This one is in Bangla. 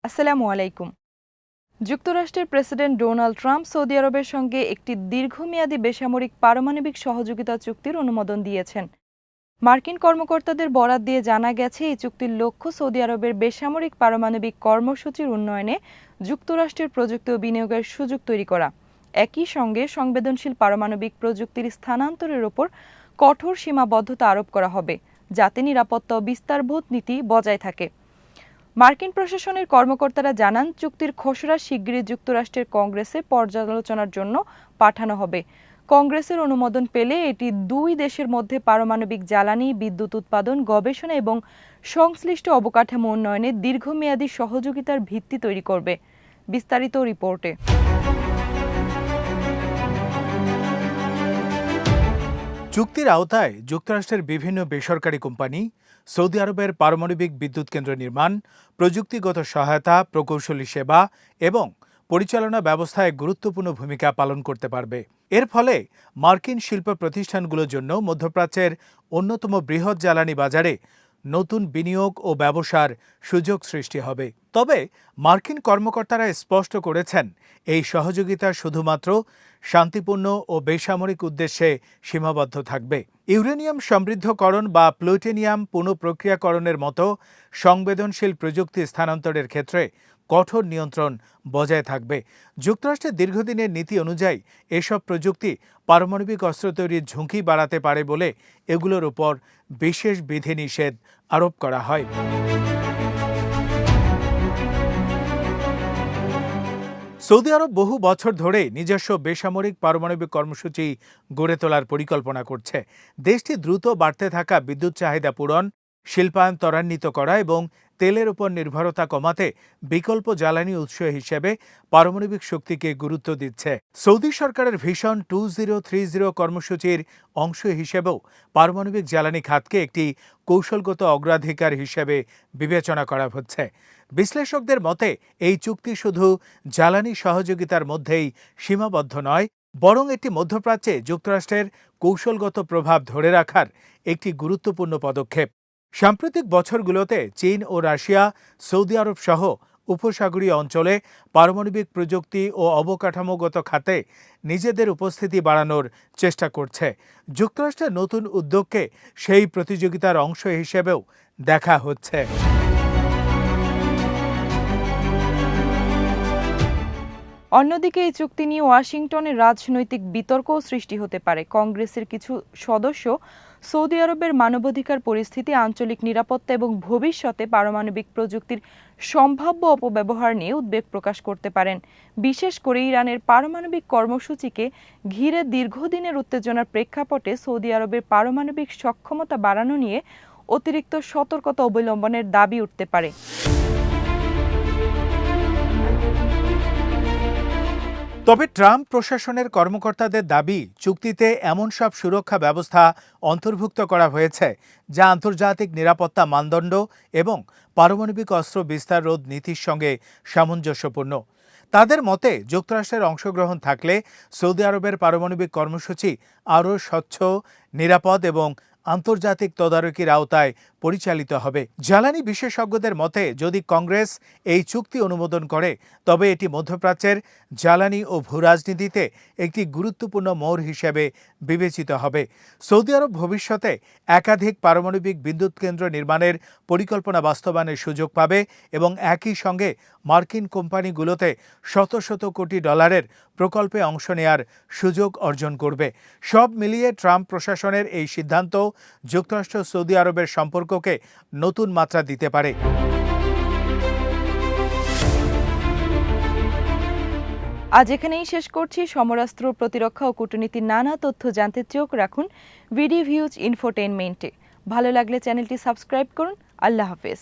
আসসালামু আলাইকুম। যুক্তরাষ্ট্রের প্রেসিডেন্ট ডোনাল্ড ট্রাম্প সৌদি আরবের সঙ্গে একটি দীর্ঘমেয়াদী বেসামরিক পারমাণবিক সহযোগিতা চুক্তির অনুমোদন দিয়েছেন। মার্কিন কর্মকর্তাদের বরাত দিয়ে জানা গেছে, এই চুক্তির লক্ষ্য সৌদি আরবের বেসামরিক পারমাণবিক কর্মসূচির উন্নয়নে যুক্তরাষ্ট্রের প্রযুক্তি ও বিনিয়োগের সুযোগ তৈরি করা। একই সঙ্গে সংবেদনশীল পারমাণবিক প্রযুক্তির স্থানান্তরের ওপর কঠোর সীমাবদ্ধতা আরোপ করা হবে, যাতে নিরাপত্তা ও বিস্তারবোধ নীতি বজায় থাকে। মার্কিন প্রশাসনের কর্মকর্তারা জানান, চুক্তির খসড়া শিগগিরই যুক্তরাষ্ট্রের কংগ্রেসে পর্যালোচনার জন্য পাঠানো হবে। কংগ্রেসের অনুমোদন পেলে এটি দুই দেশের মধ্যে পারমাণবিক জ্বালানি, বিদ্যুৎ উৎপাদন, গবেষণা এবং সংশ্লিষ্ট অবকাঠামো উন্নয়নে দীর্ঘমেয়াদী সহযোগিতার ভিত্তি তৈরি করবে। বিস্তারিত রিপোর্টে। চুক্তির আওতায় যুক্তরাষ্ট্রের বিভিন্ন বেসরকারি কোম্পানি সৌদি আরবের পারমাণবিক বিদ্যুৎ কেন্দ্র নির্মাণ, প্রযুক্তিগত সহায়তা, প্রকৌশলী সেবা এবং পরিচালনা ব্যবস্থায় গুরুত্বপূর্ণ ভূমিকা পালন করতে পারবে। এর ফলে মার্কিন শিল্প প্রতিষ্ঠানগুলোর জন্য মধ্যপ্রাচ্যের অন্যতম বৃহৎ জ্বালানি বাজারে নতুন বিনিয়োগ ও ব্যবসার সুযোগ সৃষ্টি হবে। তবে মার্কিন কর্মকর্তারা স্পষ্ট করেছেন, এই সহযোগিতা শুধুমাত্র শান্তিপূর্ণ ও বেসামরিক উদ্দেশ্যে সীমাবদ্ধ থাকবে। ইউরেনিয়াম সমৃদ্ধকরণ বা প্লুটোনিয়াম পুনঃপ্রক্রিয়াকরণের মতো সংবেদনশীল প্রযুক্তি স্থানান্তরের ক্ষেত্রে কঠোর নিয়ন্ত্রণ বজায় থাকবে। যুক্তরাষ্ট্রের দীর্ঘদিনের নীতি অনুযায়ী এসব প্রযুক্তি পারমাণবিক অস্ত্র তৈরির ঝুঁকি বাড়াতে পারে বলে এগুলোর উপর বিশেষ বিধিনিষেধ আরোপ করা হয়। সৌদি আরব বহু বছর ধরে নিজস্ব বেসামরিক পারমাণবিক কর্মসূচি গড়ে তোলার পরিকল্পনা করছে। দেশটি দ্রুত বাড়তে থাকা বিদ্যুৎ চাহিদা পূরণ, শিল্পায়ন ত্বরান্বিত করা এবং তেলের উপর নির্ভরতা কমাতে বিকল্প জ্বালানি উৎস হিসেবে পারমাণবিক শক্তিকে গুরুত্ব দিচ্ছে। সৌদি সরকারের ভিশন 2030 কর্মসূচির অংশ হিসেবেও পারমাণবিক জ্বালানি খাতকে একটি কৌশলগত অগ্রাধিকার হিসেবে বিবেচনা করা হচ্ছে। বিশ্লেষকদের মতে, এই চুক্তি শুধু জ্বালানি সহযোগিতার মধ্যেই সীমাবদ্ধ নয়, বরং এটি মধ্যপ্রাচ্যে যুক্তরাষ্ট্রের কৌশলগত প্রভাব ধরে রাখার একটি গুরুত্বপূর্ণ পদক্ষেপ। সাম্প্রতিক বছরগুলোতে চীন ও রাশিয়া সৌদি আরব সহ উপসাগরীয় অঞ্চলে পারমাণবিক প্রযুক্তি ও অবকাঠামোগত খাতে নিজেদের উপস্থিতি বাড়ানোর চেষ্টা করছে। যুক্তরাষ্ট্রের নতুন উদ্যোগকে সেই প্রতিযোগিতার অংশ হিসেবেও দেখা হচ্ছে। অন্যদিকে এই চুক্তি নিয়ে ওয়াশিংটনে রাজনৈতিক বিতর্কও সৃষ্টি হতে পারে। কংগ্রেসের কিছু সদস্য সৌদি আরবের মানবাধিকার পরিস্থিতি, আঞ্চলিক নিরাপত্তা এবং ভবিষ্যতে পারমাণবিক প্রযুক্তির সম্ভাব্য অপব্যবহার নিয়ে উদ্বেগ প্রকাশ করতে পারেন। বিশেষ করে ইরানের পারমাণবিক কর্মসূচিকে ঘিরে দীর্ঘদিনের উত্তেজনার প্রেক্ষাপটে সৌদি আরবের পারমাণবিক সক্ষমতা বাড়ানো নিয়ে অতিরিক্ত সতর্কতা অবলম্বনের দাবি উঠতে পারে। তবে ট্রাম্প প্রশাসনের কর্মকর্তাদের দাবি, চুক্তিতে এমন সব সুরক্ষা ব্যবস্থা অন্তর্ভুক্ত করা হয়েছে যা আন্তর্জাতিক নিরাপত্তা মানদণ্ড এবং পারমাণবিক অস্ত্র বিস্তার রোধ নীতির সঙ্গে সামঞ্জস্যপূর্ণ। তাদের মতে, যুক্তরাষ্ট্রের অংশগ্রহণ থাকলে সৌদি আরবের পারমাণবিক কর্মসূচি আরও স্বচ্ছ, নিরাপদ এবং আন্তর্জাতিক তদারকির আওতায় পরিচালিত হবে। জ্বালানি বিশেষজ্ঞদের মতে, যদি কংগ্রেস এই চুক্তি অনুমোদন করে, তবে এটি মধ্যপ্রাচ্যের জ্বালানি ও ভূরাজনীতিতে একটি গুরুত্বপূর্ণ মোড় হিসেবে বিবেচিত হবে। সৌদি আরব ভবিষ্যতে একাধিক পারমাণবিক বিদ্যুৎ কেন্দ্র নির্মাণের পরিকল্পনা বাস্তবায়নের সুযোগ পাবে এবং একই সঙ্গে মার্কিন কোম্পানিগুলোতে শত শত কোটি ডলারের প্রকল্পে অংশ নেয়ার সুযোগ অর্জন করবে। সব মিলিয়ে ট্রাম্প প্রশাসনের এই সিদ্ধান্ত যুক্তরাষ্ট্র সৌদি আরবের সম্পর্ককে নতুন মাত্রা দিতে পারে। আজ এখানেই শেষ করছি। সমরাস্ত্র, প্রতিরক্ষা ও কূটনীতির নানা তথ্য জানতে চোখ রাখুন ভিডি ভিউজ ইনফোটেইনমেন্টে। ভালো লাগলে চ্যানেলটি সাবস্ক্রাইব করুন। আল্লাহ হাফেজ।